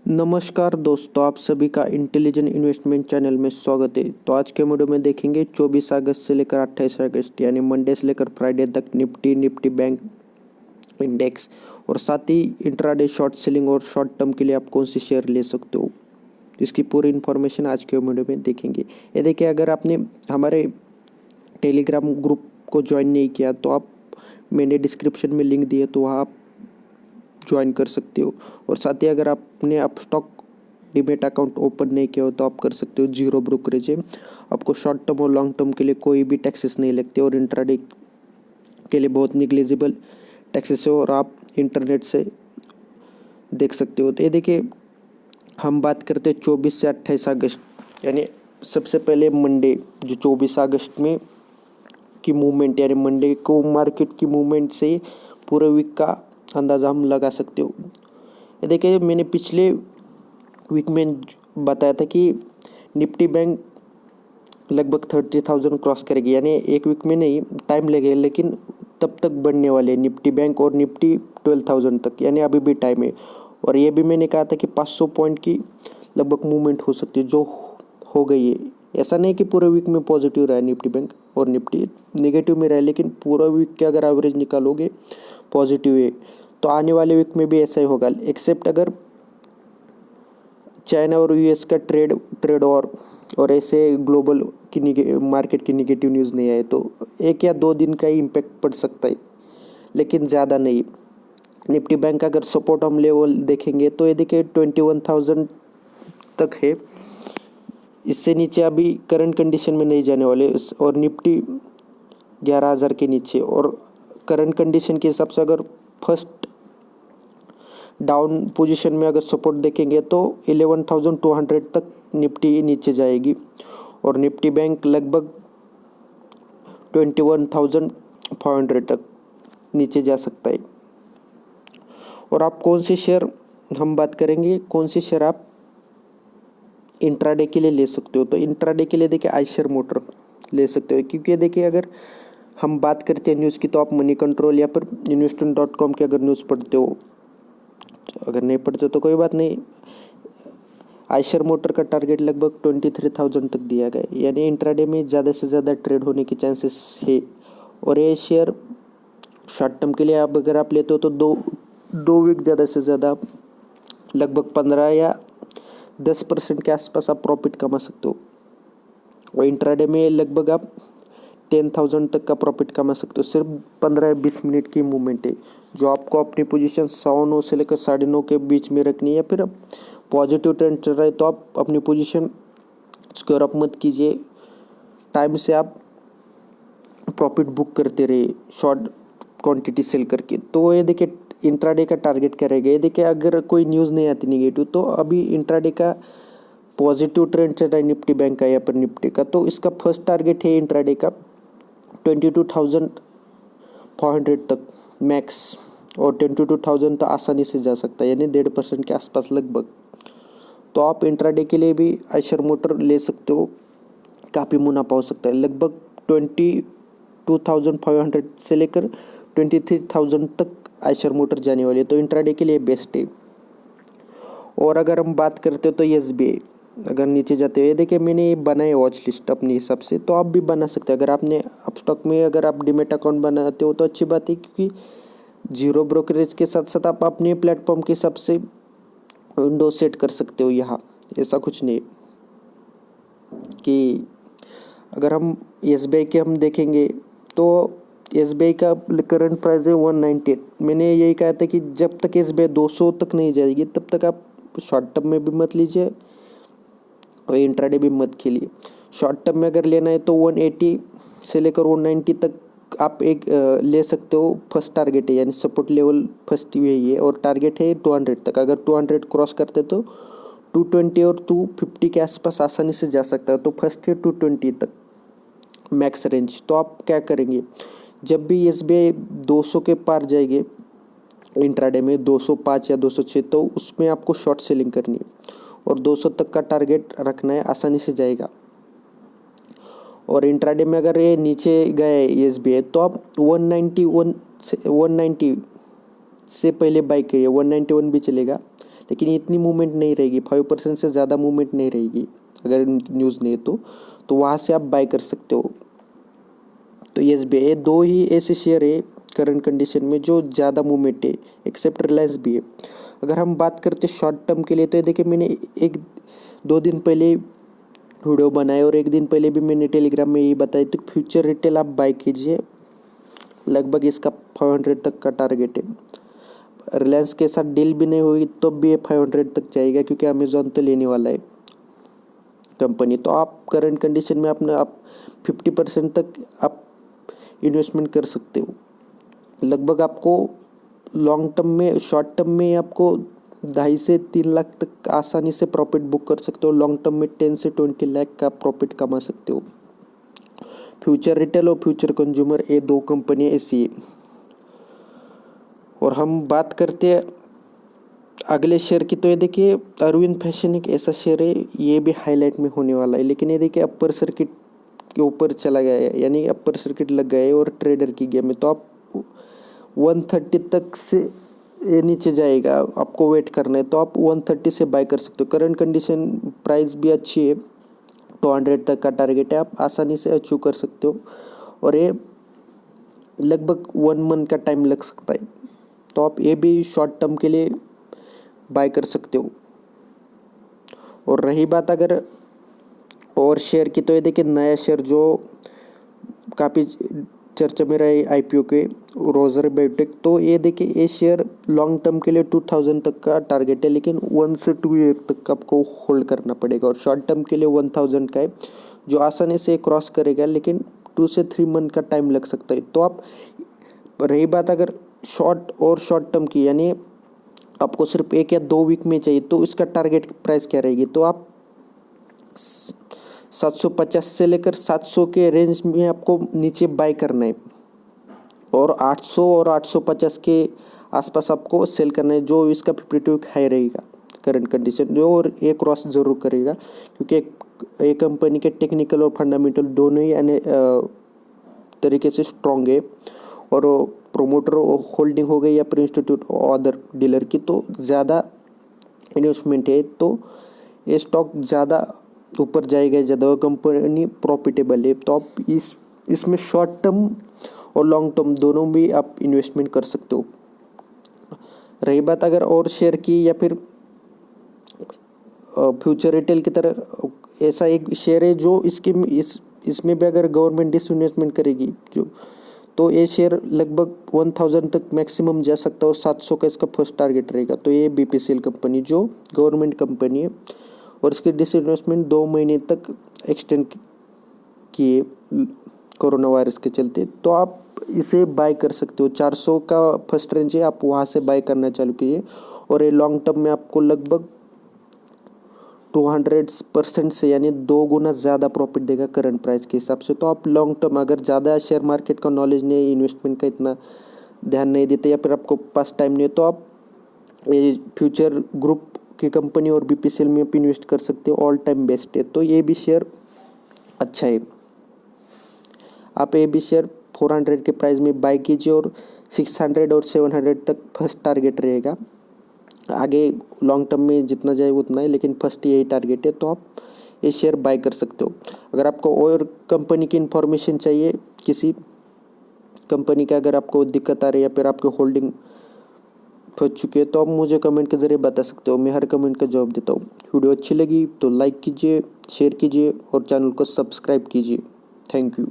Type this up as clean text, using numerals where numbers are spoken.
नमस्कार दोस्तों, आप सभी का इंटेलिजेंट इन्वेस्टमेंट चैनल में स्वागत है। तो आज के वीडियो में देखेंगे 24 अगस्त से लेकर 28 अगस्त यानी मंडे से लेकर फ्राइडे तक निफ्टी बैंक इंडेक्स और साथ ही इंट्राडे शॉर्ट सेलिंग और शॉर्ट टर्म के लिए आप कौन सी शेयर ले सकते हो, इसकी पूरी इन्फॉर्मेशन आज के वीडियो में देखेंगे। ये देखिए, अगर आपने हमारे टेलीग्राम ग्रुप को ज्वाइन नहीं किया तो आप मैंने डिस्क्रिप्शन में लिंक दिए तो वहाँ आप ज्वाइन कर सकते हो। और साथ ही अगर आपने स्टॉक डीमेट अकाउंट ओपन नहीं किया हो तो आप कर सकते हो। जीरो ब्रोकरेज है, आपको शॉर्ट टर्म और लॉन्ग टर्म के लिए कोई भी टैक्सेस नहीं लगते और इंट्राडे के लिए बहुत निग्लिजिबल टैक्सेस है और आप इंटरनेट से देख सकते हो। तो ये देखिए, हम बात करते हैं 24 से 28 अगस्त यानी सबसे पहले मंडे जो 24 अगस्त में की मूवमेंट यानी मंडे को मार्केट की मूवमेंट से पूरे वीक का अंदाज़ा हम लगा सकते हो। ये देखिए, मैंने पिछले वीक में बताया था कि निफ्टी बैंक लगभग 30,000 क्रॉस करेगी, यानी एक वीक में नहीं, टाइम लगेगा लेकिन तब तक बढ़ने वाले निफ्टी बैंक और निफ्टी 12,000 तक, यानी अभी भी टाइम है। और ये भी मैंने कहा था कि 500 पॉइंट की लगभग मूवमेंट हो सकती है, जो हो गई है। ऐसा नहीं कि पूरे वीक में पॉजिटिव रहा निफ्टी बैंक और निफ्टी नेगेटिव में रहा, लेकिन पूरा वीक के अगर एवरेज निकालोगे पॉजिटिव है। तो आने वाले वीक में भी ऐसा ही होगा, एक्सेप्ट अगर चाइना और यूएस का ट्रेड और ऐसे ग्लोबल की मार्केट की निगेटिव न्यूज़ नहीं आए तो 1 या 2 दिन का ही इम्पैक्ट पड़ सकता है, लेकिन ज़्यादा नहीं। निफ्टी बैंक का अगर सपोर्ट हम लेवल देखेंगे तो ये देखिए 21,000 तक है, इससे नीचे अभी करंट कंडीशन में नहीं जाने वाले। और निफ्टी 11,000 के नीचे, और करंट कंडीशन के हिसाब से अगर फर्स्ट डाउन पोजीशन में अगर सपोर्ट देखेंगे तो 11,200 तक निफ्टी नीचे जाएगी और निफ्टी बैंक लगभग 21,500 तक नीचे जा सकता है। और आप कौन सी शेयर हम बात करेंगे, कौन सी शेयर आप इंट्राडे के लिए ले सकते हो। तो इंट्राडे के लिए देखिए आइशर मोटर ले सकते हो, क्योंकि देखिए अगर हम बात करते हैं न्यूज़ की तो आप मनी कंट्रोल या फिर इन्वेस्टमेंट.com की अगर न्यूज़ पढ़ते हो, अगर नहीं पढ़ते तो कोई बात नहीं। आइशर मोटर का टारगेट लगभग 23,000 तक दिया गया है, यानी इंट्राडे में ज़्यादा से ज़्यादा ट्रेड होने की चांसेस है। और ये शेयर शॉर्ट टर्म के लिए आप अगर आप लेते हो तो दो वीक ज़्यादा से ज़्यादा लगभग 15 या 10% के आसपास आप प्रॉफिट कमा सकते हो। और इंट्राडे में लगभग आप 10,000 तक का प्रॉफिट कमा सकते हो। सिर्फ 15-20 मिनट की मूवमेंट है, जो आपको अपनी पोजीशन 9:15 से लेकर 9:30 के बीच में रखनी है। या फिर पॉजिटिव ट्रेंड चल रहा है तो आप अपनी पोजीशन स्क्वायर अप मत कीजिए, टाइम से आप प्रॉफिट बुक करते रहिए शॉर्ट क्वांटिटी सेल करके। तो ये देखिए इंट्राडे का टारगेट करेगा। ये देखिए, अगर कोई न्यूज़ नहीं आती निगेटिव तो अभी इंट्राडे का पॉजिटिव ट्रेंड चल रहा है निफ्टी बैंक का या फिर निफ्टी का, तो इसका फर्स्ट टारगेट है इंट्राडे का 22,500 तक मैक्स, और 22,000 तो आसानी से जा सकता है, यानी 1.5% के आसपास लगभग। तो आप इंट्राडे के लिए भी आइशर मोटर ले सकते हो, काफ़ी मुनाफा हो सकता है। लगभग 22,500 से लेकर 23,000 तक आइशर मोटर जाने वाली है, तो इंट्राडे के लिए बेस्ट है। और अगर हम बात करते हो तो एसबीआई अगर नीचे जाते हुए, देखिए मैंने बनाए वॉच लिस्ट अपने हिसाब से, तो आप भी बना सकते हैं। अगर आपने अपस्टॉक में अगर आप डीमेट अकाउंट बनाते हो तो अच्छी बात है, क्योंकि जीरो ब्रोकरेज के साथ साथ आप अपने प्लेटफॉर्म के हिसाब से विंडो सेट कर सकते हो। यहाँ ऐसा कुछ नहीं कि अगर हम एसबीआई के हम देखेंगे तो एसबीआई का करंट प्राइस है 198। मैंने यही कहा था कि जब तक एसबीआई 200 तक नहीं जाएगी तब तक आप शॉर्ट टर्म में भी मत लीजिए और इंट्राडे भी मत खेलिए। शॉर्ट टर्म में अगर लेना है तो 180 से लेकर 190 तक आप एक ले सकते हो। फर्स्ट टारगेट है, यानी सपोर्ट लेवल फर्स्ट यही है, और टारगेट है 200 तक। अगर 200 क्रॉस करते तो 220 और 250 के आसपास आसानी से जा सकता है। तो फर्स्ट है 220 तक मैक्स रेंज। तो आप क्या करेंगे, जब भी एसबीआई 200 के पार जाएंगे इंट्राडे में 205 या 206, तो उसमें आपको शॉर्ट सेलिंग करनी है और 200 तक का टारगेट रखना है, आसानी से जाएगा। और इंट्राडे में अगर ये नीचे गए एसबीआई तो आप 190 से पहले बाई करिए, 191 भी चलेगा, लेकिन इतनी मूवमेंट नहीं रहेगी, 5% से ज़्यादा मूवमेंट नहीं रहेगी अगर न्यूज़ नहीं है तो वहाँ से आप बाय कर सकते हो। तो SBI, ये दो ही ऐसे शेयर है करंट कंडीशन में जो ज़्यादा मूवमेंट है, एक्सेप्ट रिलायंस भी है। अगर हम बात करते शॉर्ट टर्म के लिए, तो ये देखिए मैंने 1-2 दिन पहले वीडियो बनाए और 1 दिन पहले भी मैंने टेलीग्राम में यही बताया। तो फ्यूचर रिटेल आप बाय कीजिए, लगभग इसका 500 तक का टारगेट है। रिलायंस के साथ डील भी नहीं हुई तो भी ये 500 तक जाएगा, क्योंकि अमेजोन तो लेने वाला है कंपनी। तो आप करंट कंडीशन में अपना आप 50% तक आप इन्वेस्टमेंट कर सकते हो। लगभग आपको लॉन्ग टर्म में, शॉर्ट टर्म में आपको 2.5 से 3 लाख तक आसानी से प्रॉफिट बुक कर सकते हो। लॉन्ग टर्म में 10 से 20 लाख का प्रॉफिट कमा सकते हो। फ्यूचर रिटेल और फ्यूचर कंज्यूमर, ये 2 कंपनियाँ ऐसी है। और हम बात करते हैं अगले शेयर की, तो ये देखिए अरविंद फैशन एक ऐसा शेयर है, ये भी हाईलाइट में होने वाला है। लेकिन ये देखिए अपर सर्किट के ऊपर चला गया है, यानी अपर सर्किट लग गया है और ट्रेडर की गेम है। तो आप 130 तक से ये नीचे जाएगा, आपको वेट करना है, तो आप 130 से बाय कर सकते हो। करंट कंडीशन प्राइस भी अच्छी है, 200 तक का टारगेट है, आप आसानी से अचीव कर सकते हो। और ये लगभग 1 मंथ का टाइम लग सकता है, तो आप ये भी शॉर्ट टर्म के लिए बाय कर सकते हो। और रही बात अगर और शेयर की, तो ये देखिए नया शेयर जो काफ़ी चर्चा में रहे IPO के, रोजर बायोटेक। तो ये देखिए ये शेयर लॉन्ग टर्म के लिए 2000 तक का टारगेट है, लेकिन 1 से 2 ईयर तक आपको होल्ड करना पड़ेगा। और शॉर्ट टर्म के लिए 1000 का है, जो आसानी से क्रॉस करेगा, लेकिन 2 से 3 मंथ का टाइम लग सकता है। तो आप, रही बात अगर शॉर्ट टर्म की, यानी आपको सिर्फ 1 या 2 वीक में चाहिए, तो इसका टारगेट प्राइस क्या रहेगी, तो आप 750 से लेकर 700 के रेंज में आपको नीचे बाय करना है, और 800 और 850 के आसपास आपको सेल करना है, जो इसका 52 हाई रहेगा करंट कंडीशन जो, और ये क्रॉस ज़रूर करेगा, क्योंकि एक कंपनी के टेक्निकल और फंडामेंटल दोनों ही तरीके से स्ट्रॉन्ग है। और प्रोमोटर होल्डिंग हो गई या फिर इंस्टीट्यूट अदर डीलर की, तो ज़्यादा इन्वेस्टमेंट है, तो ये स्टॉक ज़्यादा ऊपर जाएगा, ज़्यादा कंपनी प्रॉफिटेबल है। तो आप इसमें शॉर्ट टर्म और लॉन्ग टर्म दोनों भी आप इन्वेस्टमेंट कर सकते हो। रही बात अगर और शेयर की, या फिर फ्यूचर रिटेल की तरह ऐसा एक शेयर है जो इसमें भी अगर गवर्नमेंट डिसइन्वेस्टमेंट करेगी तो ये शेयर लगभग 1000 तक मैक्सिमम जा सकता है, और 700 का इसका फर्स्ट टारगेट रहेगा। तो ये BPCL कंपनी जो गवर्नमेंट कंपनी है, और इसकी डिसइन्वेस्टमेंट 2 महीने तक एक्सटेंड किए कोरोना वायरस के चलते। तो आप इसे बाय कर सकते हो। 400 का फर्स्ट रेंज है, आप वहाँ से बाय करना चालू कीजिए। और ये लॉन्ग टर्म में आपको लगभग 200% से, यानी 2 गुना ज़्यादा प्रॉफिट देगा करंट प्राइस के हिसाब से। तो आप लॉन्ग टर्म, अगर ज़्यादा शेयर मार्केट का नॉलेज नहीं है, इन्वेस्टमेंट का इतना ध्यान नहीं देते, या फिर आपको पास टाइम नहीं है, तो आप ये फ्यूचर ग्रुप की कंपनी और BPCL में आप इन्वेस्ट कर सकते हो। ऑल टाइम बेस्ट है, तो ये भी शेयर अच्छा है। आप ये भी शेयर 400 के प्राइस में बाय कीजिए, और 600 और 700 तक फर्स्ट टारगेट रहेगा। आगे लॉन्ग टर्म में जितना जाए उतना है, लेकिन फर्स्ट यही टारगेट है, तो आप ये शेयर बाय कर सकते हो। अगर आपको और कंपनी की इन्फॉर्मेशन चाहिए, किसी कंपनी का अगर आपको दिक्कत आ रही है या फिर आपके होल्डिंग फंस चुके हैं, तो आप मुझे कमेंट के ज़रिए बता सकते हो। मैं हर कमेंट का जवाब देता हूँ। वीडियो अच्छी लगी तो लाइक कीजिए, शेयर कीजिए और चैनल को सब्सक्राइब कीजिए। Thank you.